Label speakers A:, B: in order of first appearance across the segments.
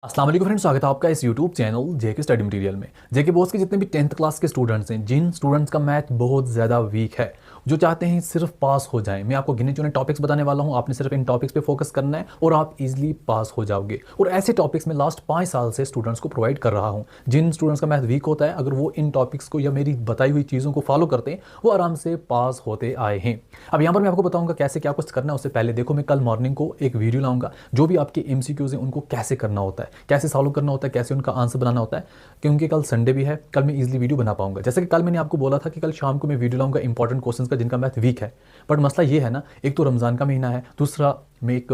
A: अस्सलाम वालेकुम फ्रेंड्स, स्वागत है आपका इस यूट्यूब चैनल जेके स्टडी मटेरियल में। जेके बॉस के जितने भी 10th क्लास के स्टूडेंट्स हैं, जिन स्टूडेंट्स का मैथ बहुत ज़्यादा वीक है, जो चाहते हैं सिर्फ पास हो जाएं, मैं आपको गिने चुने टॉपिक्स बताने वाला हूं। आपने सिर्फ इन टॉपिक्स पे फोकस करना है और आप इजीली पास हो जाओगे। और ऐसे टॉपिक्स में लास्ट 5 साल से स्टूडेंट्स को प्रोवाइड कर रहा हूँ। जिन स्टूडेंट्स का मैथ वीक होता है, अगर वो इन टॉपिक्स को या मेरी बताई हुई चीज़ों को फॉलो करते हैं, वो आराम से पास होते आए हैं। अब यहाँ पर मैं आपको बताऊँगा कैसे क्या कुछ करना है। उससे पहले देखो, मैं कल मॉर्निंग को एक वीडियो लाऊंगा जो भी आपके MCQs हैं उनको कैसे करना होता है, कैसे सॉल्व करना होता है, कैसे उनका आंसर बनाना होता है। क्योंकि कल संडे भी है, कल मैं इजीली वीडियो बना पाऊंगा। जैसे कि कल मैंने आपको बोला था कि कल शाम को मैं वीडियो लाऊंगा इंपॉर्टेंट क्वेश्चंस का जिनका मैथ वीक है। बट मसला ये है ना, एक तो रमज़ान का महीना है, दूसरा मैं एक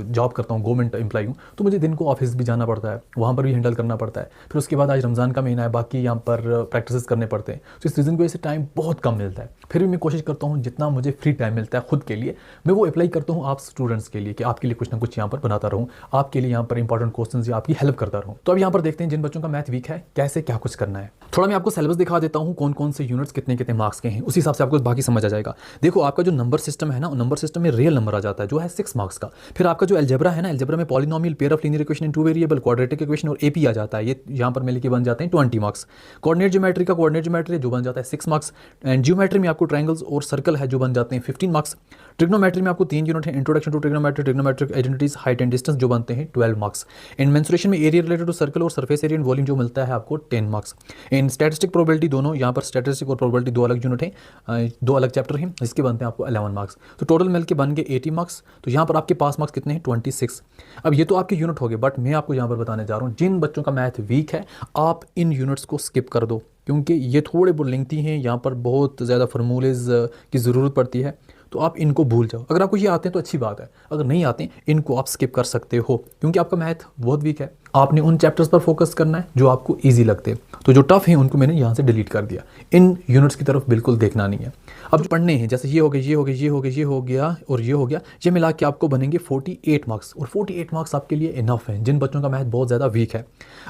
A: जॉब करता हूँ, गवर्नमेंट एम्प्लॉय हूँ, तो मुझे दिन को ऑफिस भी जाना पड़ता है, वहाँ पर भी हैंडल करना पड़ता है। फिर उसके बाद आज रमज़ान का महीना है, बाकी यहाँ पर प्रैक्टिस करने पड़ते हैं। तो इस रीज़न की वजह से टाइम बहुत कम मिलता है। फिर भी मैं कोशिश करता हूँ जितना मुझे फ्री टाइम मिलता है खुद के लिए, मैं वो अप्लाई करता हूँ आप स्टूडेंट्स के लिए, कि आपके लिए कुछ ना कुछ यहाँ पर बनाता रहूँ, आपके लिए यहाँ पर इंपॉर्टेंट क्वेश्चन या आपकी हेल्प करता रहूँ। तो अब यहाँ पर देखते हैं जिन बच्चों का मैथ वीक है कैसे क्या कुछ करना है। थोड़ा मैं आपको सिलेबस दिखा देता हूँ, कौन कौन से यूनिट्स कितने कितने मार्क्स के हैं, उसी हिसाब से आपको बाकी समझ आ जाएगा। देखो, आपका जो नंबर सिस्टम है ना, नंबर सिस्टम में रियल नंबर आ जाता है जो है 6 मार्क्स का। फिर आपका जो अलजेब्रा है ना, अलजेब्रा में polynomial, pair of linear equation in two variable, quadratic equation और एपी आ जाता है। ये यहाँ पर मिलके बन जाते हैं 20 मार्क्स। कोऑर्डिनेट ज्योमेट्री का कोऑर्डिनेट ज्योमेट्री जो बन जाता है 6 मार्क्स। एंड ज्योमेट्री में आपको ट्रायंगल्स और सर्कल है जो बन जाते हैं 15 मार्क्स। ट्रिग्नोमेट्री में आपको 3 यूनिट है, introduction to trigonometry, trigonometric identities, height and distance जो बनते हैं 12 मार्क्स। इन मेंसुरेशन में एरिया रिलेटेड टू सर्कल और सरफेस एरिया एंड वॉल्यूम जो मिलता है आपको 10 मार्क्स। इन स्टैटिस्टिक प्रोबेबिलिटी, दोनों यहाँ पर स्टैटिस्टिक और प्रोबेबिलिटी दो अलग यूनिट हैं, दो अलग चैप्टर हैं, इसके बनते हैं आपको 11 मार्क्स। तो टोटल मिलकर बन गए 80 मार्क्स। तो यहाँ पर आपके पास मार्क्स कितने हैं? 26। अब ये तो आपके यूनिट हो गए, बट मैं आपको यहाँ पर बताने जा रहा हूँ जिन बच्चों का मैथ वीक है, आप इन यूनिट्स को स्किप कर दो, क्योंकि ये थोड़े बहुत लेंथी हैं, यहाँ पर बहुत ज़्यादा फार्मूलेज की ज़रूरत पड़ती है। तो आप इनको भूल जाओ। अगर आपको ये आते हैं तो अच्छी बात है, अगर नहीं आते इनको आप स्किप कर सकते हो, क्योंकि आपका मैथ बहुत वीक है। आपने उन चैप्टर्स पर फोकस करना है जो आपको इजी लगते हैं। तो जो टफ हैं उनको मैंने यहाँ से डिलीट कर दिया, इन यूनिट्स की तरफ बिल्कुल देखना नहीं है। अब जो पढ़ने हैं, जैसे ये हो गया, ये हो गया, ये हो गया, ये हो गया और ये हो गया, ये मिला के आपको बनेंगे 48 मार्क्स। और 48 मार्क्स आपके लिए इनफ है जिन बच्चों का मैथ बहुत ज़्यादा वीक है।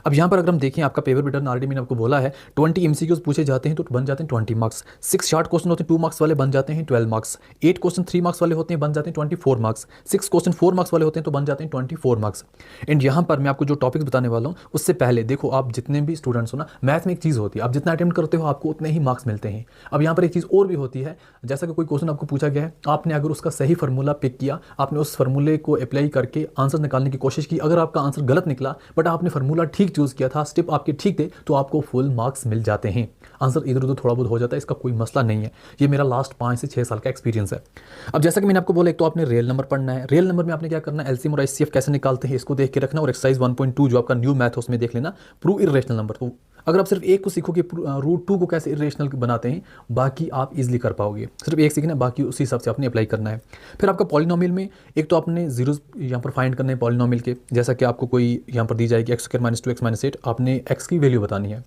A: अब यहाँ पर अगर हम देखें, आपका पेपर पैटर्न ऑलरेडी मैंने आपको बोला है, 20 MCQs पूछे जाते हैं तो बन जाते हैं 20 मार्क्स। 6 शॉर्ट क्वेश्चन होते हैं 2 मार्क्स वाले, बन जाते हैं 12 मार्क्स। 8 क्वेश्चन 3 मार्क्स वाले होते हैं, बन जाते हैं 24 मार्क्स। 6 क्वेश्चन 4 मार्क्स वाले होते हैं तो बन जाते हैं 24 मार्क्स। एंड यहाँ पर मैं आपको जो टॉपिक्स बताने वाला हूँ, उससे पहले देखो, आप जितने भी स्टूडेंट्स हो ना, मैथ में एक चीज़ होती है, आप जितना अटेम्प्ट करते हो आपको उतने ही मार्क्स मिलते हैं। अब यहाँ पर एक चीज़ और भी होती है, जैसा कि कोई क्वेश्चन आपको पूछा गया है, आपने अगर उसका सही फार्मूला पिक किया, आपने उस फार्मूले को अप्लाई करके आंसर निकालने की कोशिश की, अगर आपका आंसर गलत निकला बट आपने फार्मूला ठीक चूज़ किया था, स्टेप आपके ठीक थे, तो आपको फुल मार्क्स मिल जाते हैं। आंसर इधर उधर थोड़ा बहुत हो जाता है, इसका कोई मसला नहीं है। ये मेरा लास्ट 5 से 6 साल का एक्सपीरियंस है। अब जैसा कि मैंने आपको बोला, एक तो आपने रियल नंबर पढ़ना है। रियल नंबर में आपने क्या करना है, एलसीएम और एचसीएफ कैसे निकालते हैं इसको देख के रखना, और एक्सरसाइज 1.2 जो आपका न्यू मैथ है उसमें देख लेना, प्रूव इरेशनल नंबर। तो अगर आप सिर्फ एक को सीखोगे, √2 को कैसे इरेशनल बनाते हैं, बाकी आप इजीली कर पाओगे। सिर्फ एक सीखना है, बाकी उसी हिसाब से आपने अप्लाई करना है। फिर आपका पॉलिनोमियल में एक तो आपने जीरोस यहाँ पर फाइंड करने हैं पॉलिनोमियल के, जैसा कि आपको कोई यहाँ पर दी जाएगी x² - 2x - 8, आपने x की वैल्यू बतानी है।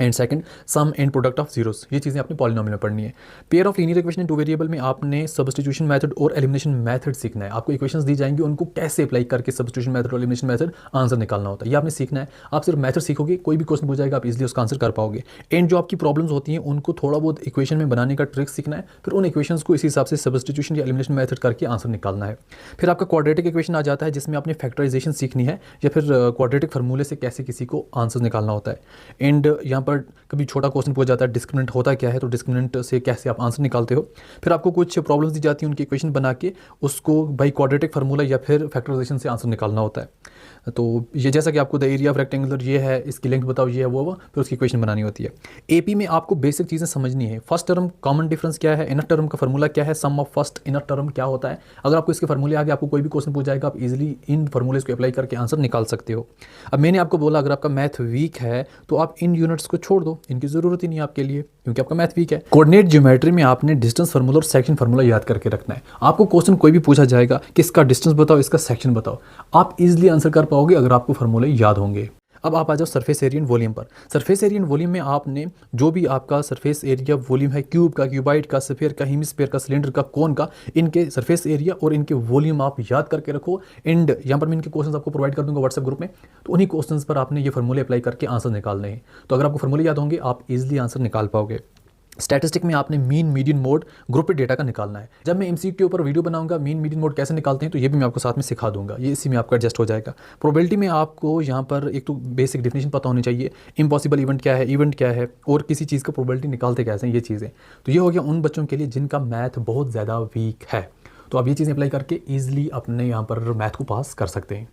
A: And second, sum and product of zeros, ये चीज़ें आपने पॉलिनोमियल में पढ़नी है। Pair of linear equation in two variable में आपने सब्स्टिट्यूशन मेथड और एलिमिनेशन मेथड सीखना है। आपको इक्वेशंस दी जाएंगी, उनको कैसे अप्लाई करके सब्स्टिट्यूशन मेथड और एलिमिनेशन मेथड आंसर निकालना होता है, ये आपने सीखना है। आप सिर्फ मेथड सीखोगे, कोई भी क्वेश्चन पूछ जाएगा, आप इजीली उसका आंसर कर पाओगे। एंड जो आपकी प्रॉब्लम्स होती हैं उनको थोड़ा बहुत इक्वेशन में बनाने का ट्रिक सीखना है, फिर उन इक्वेशंस को इसी हिसाब से सब्स्टिट्यूशन या एलिमिनेशन मेथड करके आंसर निकालना है। फिर आपका क्वाड्रेटिक इक्वेशन आ जाता है, जिसमें आपने फैक्टराइजेशन सीखनी है, या फिर क्वाड्रेटिक फार्मूले से कैसे किसी को आंसर निकालना होता है। एंड यहाँ पर कभी छोटा क्वेश्चन पूछा जाता है डिस्क्रिमिनेंट होता क्या है, तो डिस्क्रिमिनेंट से कैसे आप आंसर निकालते हो। फिर आपको कुछ प्रॉब्लम्स दी जाती हैं, उनकी इक्वेशन बना के उसको बाई क्वाड्रेटिक फार्मूला या फिर फैक्टराइजेशन से आंसर निकालना होता है। तो ये जैसा कि आपको द एरिया ऑफ रेक्टेंगुलर ये है, इसकी लेंथ बताओ, ये है वो, फिर उसकी इक्वेशन बनानी होती है। एपी में आपको बेसिक चीज़ें समझनी है। फर्स्ट टर्म कॉमन डिफरेंस क्या है, इनर टर्म का फार्मूला क्या है, सम ऑफ फर्स्ट इनर टर्म क्या होता है। अगर आपको इसके फार्मूले आगे आपको कोई भी क्वेश्चन पूछ जाएगा, आप इजीली इन फार्मूलेस को अप्लाई करके आंसर निकाल सकते हो। अब मैंने आपको बोला, अगर आपका मैथ वीक है तो आप इन यूनिट्स को छोड़ दो, इनकी ज़रूरत ही नहीं है आपके लिए, क्योंकि आपका मैथ वीक है। कोऑर्डिनेट ज्योमेट्री में आपने डिस्टेंस फार्मूला और सेक्शन फार्मूला याद करके रखना है। आपको क्वेश्चन कोई भी पूछा जाएगा कि इसका डिस्टेंस बताओ, इसका सेक्शन बताओ, आप इजीली आंसर कर पाओगे अगर आपको फार्मूले याद होंगे। अब आप आ जाओ सरफेस एरिया एंड वॉल्यूम पर। सरफेस एरिया एंड वॉल्यूम में आपने जो भी आपका सरफेस एरिया वॉल्यूम है, क्यूब का, क्यूबाइड का, स्फीयर का, हेमिस्फीयर का, सिलेंडर का, कोन का, इनके सरफेस एरिया और इनके वॉल्यूम आप याद करके रखो। एंड यहाँ पर मैं इनके क्वेश्चंस आपको प्रोवाइड कर दूंगा व्हाट्सएप ग्रुप में, तो उन्हीं क्वेश्चंस पर आपने ये फार्मूले अप्लाई करके आंसर निकालने हैं। तो अगर आपको फार्मूले याद होंगे, आप इजीली आंसर निकाल पाओगे। स्टैटिस्टिक में आपने mean median mode group data का निकालना है। जब मैं एमसीक्यू के ऊपर वीडियो बनाऊंगा मीन मीडियन मोड कैसे निकालते हैं तो ये भी मैं आपको साथ में सिखा दूंगा, ये इसी में आपका एडजस्ट हो जाएगा। प्रोबेबिलिटी में आपको यहाँ पर एक तो बेसिक डेफिनेशन पता होनी चाहिए, इम्पॉसिबल इवेंट क्या है और किसी चीज़ का प्रोबेबिलिटी निकालते कैसे हैं, ये चीज़ें। तो ये हो गया उन बच्चों के लिए जिनका मैथ बहुत ज़्यादा वीक है। तो आप ये चीज़ें अप्लाई करके ईजिली अपने यहाँ पर मैथ को पास कर सकते हैं।